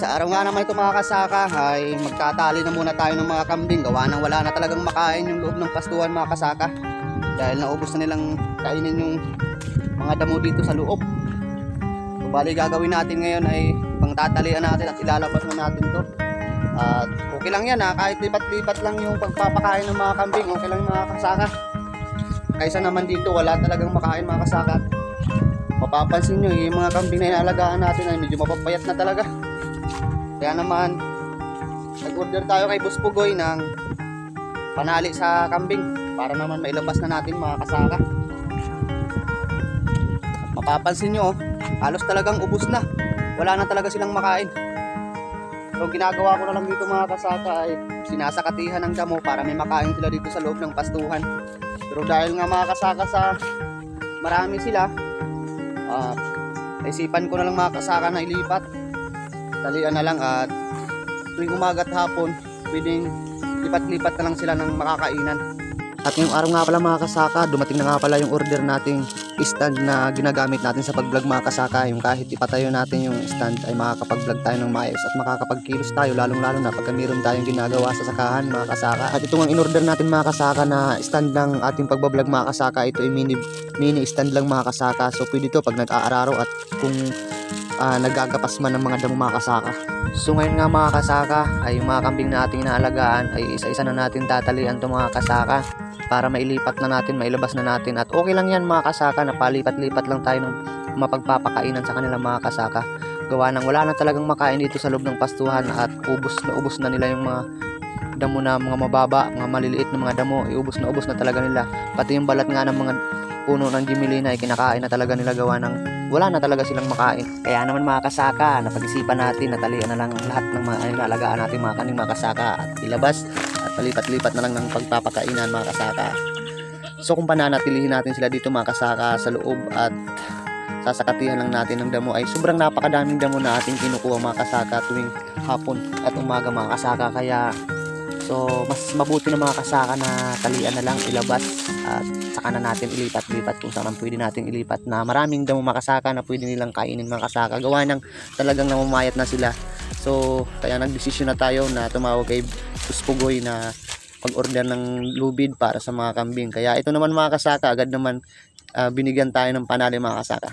Sa araw nga naman ito mga kasaka ay magtatali na muna tayo ng mga kambing. Gawa nang wala na talagang makain yung loob ng pastuhan mga kasaka. Dahil naubos na nilang kainin yung mga damo dito sa loob. So, bali gagawin natin ngayon ay pangtatalian natin at ilalabas na natin to. At okay lang yan kahit lipat-lipat lang yung pagpapakain ng mga kambing. Okay lang mga kasaka. Kaysa naman dito wala talagang makain mga kasaka. Mapapansin nyo yung mga kambing na inaalagaan natin ay medyo mapapayat na talaga. Kaya naman nag-order tayo kay Boss Pugoy ng panali sa kambing para naman mailabas na natin mga kasaka. Mapapansin nyo halos talagang ubos na, wala na talaga silang makain. So ginagawa ko na lang dito mga kasaka ay sinasakatihan ng damo para may makain sila dito sa loob ng pastuhan. Pero dahil nga mga kasaka sa marami sila, naisipan ko na lang mga kasaka na ilipat. Talian na lang at tuwing umaga at hapon pwedeng lipat-lipat na lang sila ng makakainan. At ngayong araw nga pala mga kasaka, dumating na nga pala yung order nating stand na ginagamit natin sa pag-vlog mga kasaka. Yung kahit ipatayo natin yung stand ay makakapag-vlog tayo ng maayos at makakapag-kilos tayo, lalong-lalo na pagka meron tayong ginagawa sa sakahan mga kasaka. At ito ang in-order natin mga kasaka na stand lang ating pag-vlog mga kasaka. Ito ay mini stand lang mga kasaka. So pwede ito pag nag-aararo at kung nagagapas man ng mga damo mga kasaka. So ngayon nga mga kasaka ay yung mga kambing na ating inaalagaan ay isa-isa na natin tatalian to mga kasaka para mailipat na natin, mailabas na natin. At okay lang yan mga kasaka na palipat-lipat lang tayo ng mapagpapakainan sa kanila mga kasaka. Gawa nang wala na talagang makain dito sa loob ng pastuhan at ubos na nila yung mga damo na mga mababa, mga maliliit na mga damo, ubos na talaga nila. Pati yung balat nga ng mga puno ng Gimilina ay kinakain na talaga nila, gawa ng wala na talaga silang makain. Kaya naman mga kasaka, napag-isipan natin, natalian na lang lahat ng mga inalagaan natin mga kaning mga kasaka at ilabas at palipat-lipat na lang ng pagpapakainan mga kasaka. So kung pananatilihin natin sila dito mga kasaka sa loob at sasakatihan lang natin ng damo ay sobrang napakadaming damo na ating kinukuha mga kasaka tuwing hapon at umaga mga kasaka. Kaya so mas mabuti na mga kasaka na talian na lang, ilabas at saka na natin ilipat-lipat kung saan pwede natin ilipat na maraming damo mga kasaka na pwede nilang kainin mga kasaka. Gawa ng talagang namamayat na sila. So kaya nagdesisyon na tayo na tumawag kay Boss Pugoy na pag-order ng lubid para sa mga kambing. Kaya ito naman mga kasaka, agad naman binigyan tayo ng panali mga kasaka.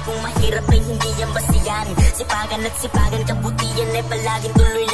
Kung mahirap ay hindi yan basiyan. Sipagan at sipagan, kabutihan ay palaging tuloy